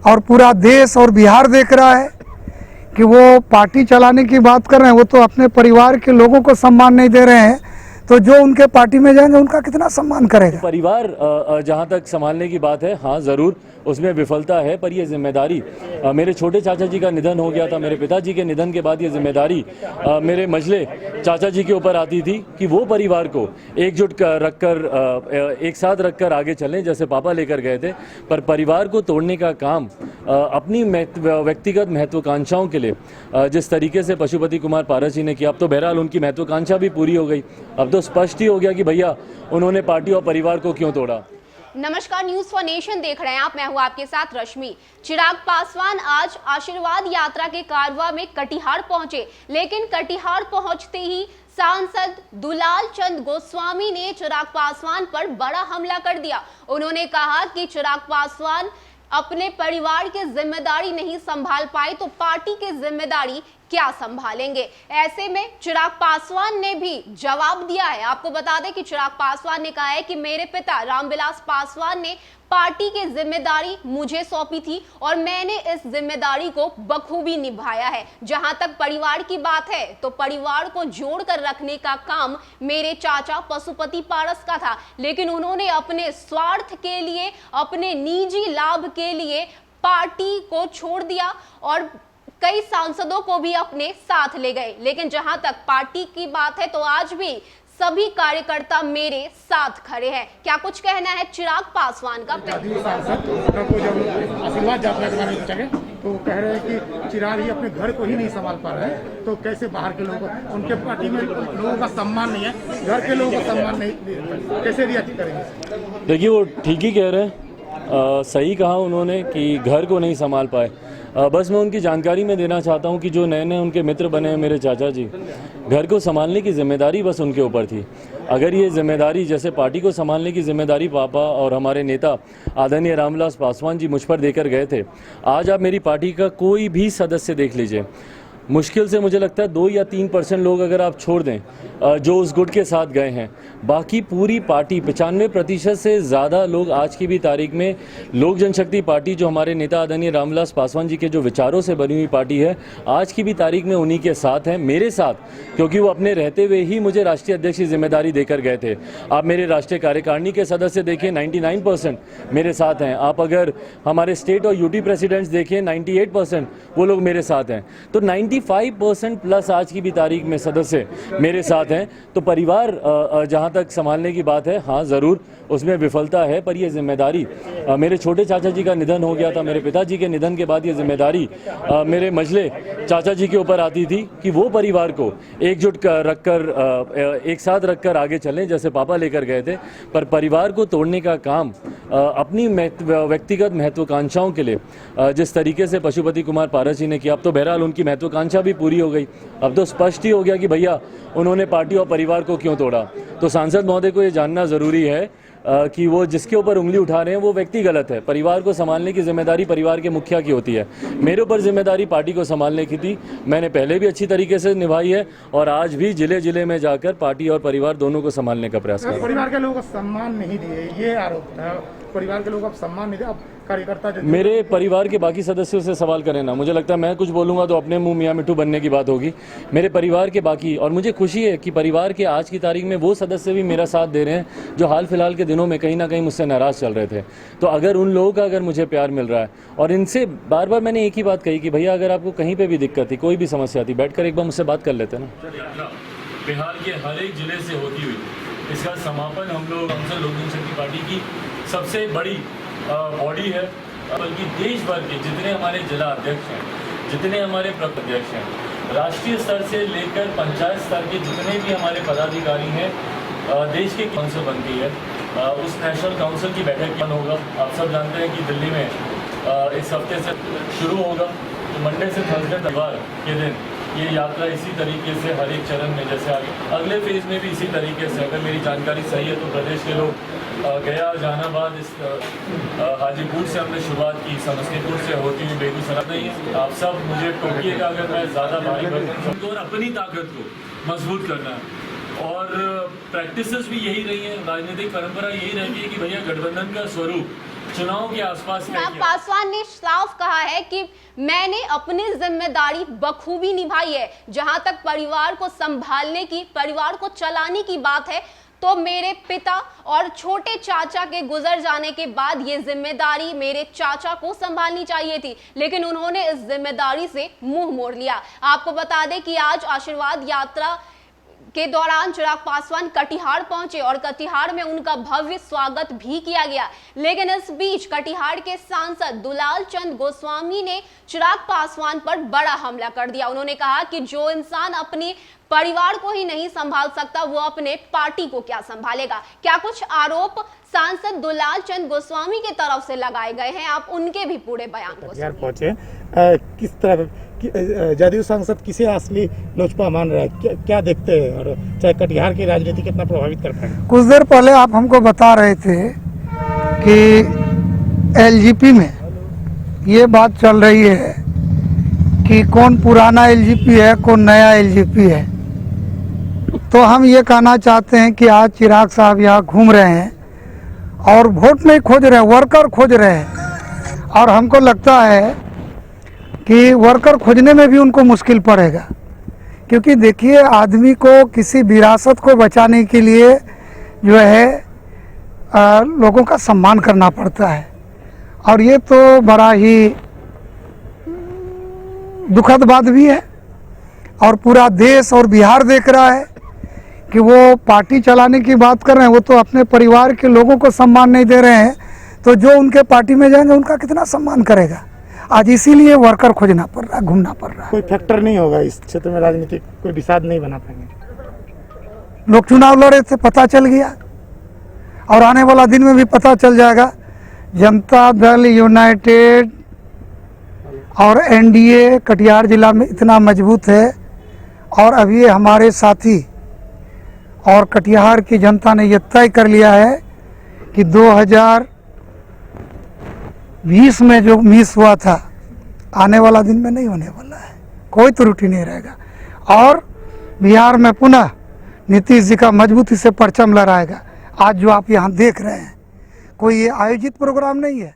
और पूरा देश और बिहार देख रहा है कि वो पार्टी चलाने की बात कर रहे हैं, वो तो अपने परिवार के लोगों को सम्मान नहीं दे रहे हैं, तो जो उनके पार्टी में जाएंगे उनका कितना सम्मान करेगा। परिवार जहाँ तक संभालने की बात है, हाँ ज़रूर उसमें विफलता है, पर ये जिम्मेदारी मेरे छोटे चाचा जी का निधन हो गया था, मेरे पिताजी के निधन के बाद ये जिम्मेदारी मेरे मझले चाचा जी के ऊपर आती थी कि वो परिवार को एकजुट रखकर एक साथ रखकर आगे चलें, जैसे पापा लेकर गए थे। पर परिवार को तोड़ने का काम अपनी व्यक्तिगत महत्वाकांक्षाओं के लिए जिस तरीके से पशुपति कुमार पारस जी ने किया, अब तो बहरहाल उनकी महत्वाकांक्षा भी पूरी हो गई। अब तो स्पष्ट ही हो गया कि भैया उन्होंने पार्टी और परिवार को क्यों तोड़ा। नमस्कार, न्यूज फॉर नेशन देख रहे हैं आप। मैं हूं आपके साथ रश्मि। चिराग पासवान आज आशीर्वाद यात्रा के कारवां में कटिहार पहुंचे, लेकिन कटिहार पहुंचते ही सांसद दुलाल चंद गोस्वामी ने चिराग पासवान पर बड़ा हमला कर दिया। उन्होंने कहा कि चिराग पासवान अपने परिवार की जिम्मेदारी नहीं संभाल पाए तो पार्टी की जिम्मेदारी क्या संभालेंगे। ऐसे में चिराग पासवान ने भी जवाब दिया है। आपको बता दें कि चिराग पासवान ने कहा है कि मेरे पिता रामविलास पासवान ने पार्टी की जिम्मेदारी मुझे सौंपी थी और मैंने इस जिम्मेदारी को बखूबी निभाया है। जहां तक परिवार की बात है तो परिवार को जोड़कर रखने का काम मेरे चाचा पशुपति पारस का था, लेकिन उन्होंने अपने स्वार्थ के लिए, अपने निजी लाभ के लिए पार्टी को छोड़ दिया और कई सांसदों को भी अपने साथ ले गए। लेकिन जहां तक पार्टी की बात है तो आज भी सभी कार्यकर्ता मेरे साथ खड़े हैं। क्या कुछ कहना है चिराग पासवान का। सांसद को जब आशीर्वाद यात्रा के बारे में पूछा गया तो कह रहे हैं कि चिराग ही अपने घर को ही नहीं संभाल पा रहे हैं, तो कैसे बाहर के लोगों को, उनके पार्टी में लोगों का सम्मान नहीं है, घर के लोगों का सम्मान नहीं, कैसे रिएक्ट करेंगे। देखिए वो ठीक ही कह रहे हैं, सही कहा उन्होंने कि घर को नहीं संभाल पाए। बस मैं उनकी जानकारी में देना चाहता हूं कि जो नए नए उनके मित्र बने हैं मेरे चाचा जी, घर को संभालने की जिम्मेदारी बस उनके ऊपर थी। अगर ये जिम्मेदारी जैसे पार्टी को संभालने की जिम्मेदारी पापा और हमारे नेता आदरणीय रामविलास पासवान जी मुझ पर देकर गए थे, आज आप मेरी पार्टी का कोई भी सदस्य देख लीजिए, मुश्किल से मुझे लगता है 2 या 3% लोग अगर आप छोड़ दें जो उस गुट के साथ गए हैं, बाकी पूरी पार्टी 95% से ज़्यादा लोग आज की भी तारीख में लोक जनशक्ति पार्टी, जो हमारे नेता आदरणीय रामविलास पासवान जी के जो विचारों से बनी हुई पार्टी है, आज की भी तारीख में उन्हीं के साथ हैं, मेरे साथ, क्योंकि वो अपने रहते हुए ही मुझे राष्ट्रीय अध्यक्ष की जिम्मेदारी देकर गए थे। आप मेरे राष्ट्रीय कार्यकारिणी के सदस्य देखिए 99% मेरे साथ हैं। आप अगर हमारे स्टेट और यूटी प्रेसिडेंट्स देखिए 98% वो लोग मेरे साथ हैं। तो 95% प्लस आज की भी तारीख में सदस्य मेरे साथ हैं। तो परिवार जहां तक संभालने की बात है, हाँ ज़रूर उसमें विफलता है, पर ये जिम्मेदारी मेरे छोटे चाचा जी का निधन हो गया था, मेरे पिताजी के निधन के बाद ये जिम्मेदारी मेरे मझले चाचा जी के ऊपर आती थी कि वो परिवार को एकजुट रखकर एक साथ रखकर आगे चलें, जैसे पापा लेकर गए थे। पर परिवार को तोड़ने का काम अपनी व्यक्तिगत महत्वाकांक्षाओं के लिए जिस तरीके से पशुपति कुमार पारस जी ने किया, अब तो बहरहाल उनकी महत्वाकांक्षा भी पूरी हो गई। अब तो स्पष्ट ही हो गया कि भैया उन्होंने पार्टी और परिवार को क्यों तोड़ा। तो सांसद महोदय को ये जानना ज़रूरी है कि वो जिसके ऊपर उंगली उठा रहे हैं वो व्यक्ति गलत है। परिवार को संभालने की जिम्मेदारी परिवार के मुखिया की होती है। मेरे ऊपर जिम्मेदारी पार्टी को संभालने की थी, मैंने पहले भी अच्छी तरीके से निभाई है और आज भी जिले जिले में जाकर पार्टी और परिवार दोनों को संभालने का प्रयास कर। परिवार के लोगों को सम्मान नहीं दिए, ये आरोप है। परिवार के लोगों को सम्मान नहीं दिया, कार्यकर्ता मेरे परिवार के बाकी सदस्यों से सवाल करें ना, मुझे लगता है मैं कुछ बोलूंगा तो अपने मुंह मियां मिट्ठू बनने की बात होगी। मेरे परिवार के बाकी, और मुझे खुशी है कि परिवार के आज की तारीख में वो सदस्य भी मेरा साथ दे रहे हैं जो हाल फिलहाल के दिनों में कहीं ना कहीं मुझसे नाराज चल रहे थे। तो अगर उन लोगों का अगर मुझे प्यार मिल रहा है, और इनसे बार बार मैंने एक ही बात कही कि भैया अगर आपको कहीं पर भी दिक्कत थी, कोई भी समस्या थी, बैठ कर एक बार मुझसे बात कर लेते ना। बिहार के हर एक जिले से होती हुई इसका समापन हम लोग लोक जनशक्ति पार्टी की सबसे बड़ी बॉडी है, बल्कि देश भर के जितने हमारे जिला अध्यक्ष हैं, जितने हमारे अध्यक्ष हैं, राष्ट्रीय स्तर से लेकर पंचायत स्तर के जितने भी हमारे पदाधिकारी हैं, देश की काउंसिल बनती है, उस नेशनल काउंसिल की बैठक होगा। आप सब जानते हैं कि दिल्ली में इस हफ्ते से शुरू होगा, तो मंडे से थर्सडे रविवार के दिन ये यात्रा इसी तरीके से हर एक चरण में, जैसे आगे अगले फेज में भी इसी तरीके से, अगर मेरी जानकारी सही है तो प्रदेश के लोग गया, जहानाबाद, इस हाजीपुर से हमने शुरुआत की, समस्तीपुर से होती हुई बेगूसराय। नहीं है, आप सब मुझे टोकिएगा अगर मैं ज़्यादा भारी भरकम, और अपनी ताकत को मजबूत करना है। और प्रैक्टिसेस भी यही रही हैं, राजनीतिक परंपरा यही रहती है कि भैया गठबंधन का स्वरूप चुनाव के आसपास तय चिराग किया। पासवान ने साफ कहा है कि मैंने अपनी जिम्मेदारी बखूबी निभाई है। जहां तक परिवार को संभालने की, परिवार को चलाने की बात है, तो मेरे पिता और छोटे चाचा के गुजर जाने के बाद ये जिम्मेदारी मेरे चाचा को संभालनी चाहिए थी, लेकिन उन्होंने इस जिम्मेदारी से मुंह मोड़ लिया। आपको बता दें कि आज आशीर्वाद यात्रा के दौरान चिराग पासवान कटिहार पहुंचे और कटिहार में उनका भव्य स्वागत भी किया गया। लेकिन इस बीच कटिहार के सांसद दुलाल चंद गोस्वामी ने चिराग पासवान पर बड़ा हमला कर दिया। उन्होंने कहा कि जो इंसान अपने परिवार को ही नहीं संभाल सकता, वो अपने पार्टी को क्या संभालेगा। क्या कुछ आरोप सांसद दुलाल चंद गोस्वामी की तरफ से लगाए गए हैं, आप उनके भी पूरे बयान को कटिहार पहुंचे, किस तरह जदयू सांसद किसे असली लोजपा मान रहा है, क्या देखते हैं, और चाहे कटिहार की राजनीति कितना प्रभावित कर पाएंगे? कुछ देर पहले आप हमको बता रहे थे कि एलजीपी में ये बात चल रही है कि कौन पुराना एलजीपी है, कौन नया एलजीपी है। तो हम ये कहना चाहते हैं कि आज चिराग साहब यहाँ घूम रहे हैं और वोट नहीं खोज रहे हैं, वर्कर खोज रहे हैं। और हमको लगता है कि वर्कर खोजने में भी उनको मुश्किल पड़ेगा, क्योंकि देखिए आदमी को किसी विरासत को बचाने के लिए जो है लोगों का सम्मान करना पड़ता है। और ये तो बड़ा ही दुखद बात भी है। और पूरा देश और बिहार देख रहा है कि वो पार्टी चलाने की बात कर रहे हैं, वो तो अपने परिवार के लोगों को सम्मान नहीं दे रहे हैं, तो जो उनके पार्टी में जाएंगे उनका कितना सम्मान करेगा। आज इसीलिए वर्कर खोजना पड़ रहा है, घूमना पड़ रहा है। कोई फैक्टर नहीं होगा इस क्षेत्र में, राजनीति कोई विषाद नहीं बना पाएंगे। लोग चुनाव लड़े थे, पता चल गया, और आने वाला दिन में भी पता चल जाएगा। जनता दल यूनाइटेड और एनडीए कटिहार जिला में इतना मजबूत है, और अभी हमारे साथी और कटिहार की जनता ने यह तय कर लिया है कि 2020 में जो मिस हुआ था, आने वाला दिन में नहीं होने वाला है, कोई त्रुटि नहीं रहेगा। और बिहार में पुनः नीतीश जी का मजबूती से परचम लहराएगा। आज जो आप यहाँ देख रहे हैं, कोई ये आयोजित प्रोग्राम नहीं है।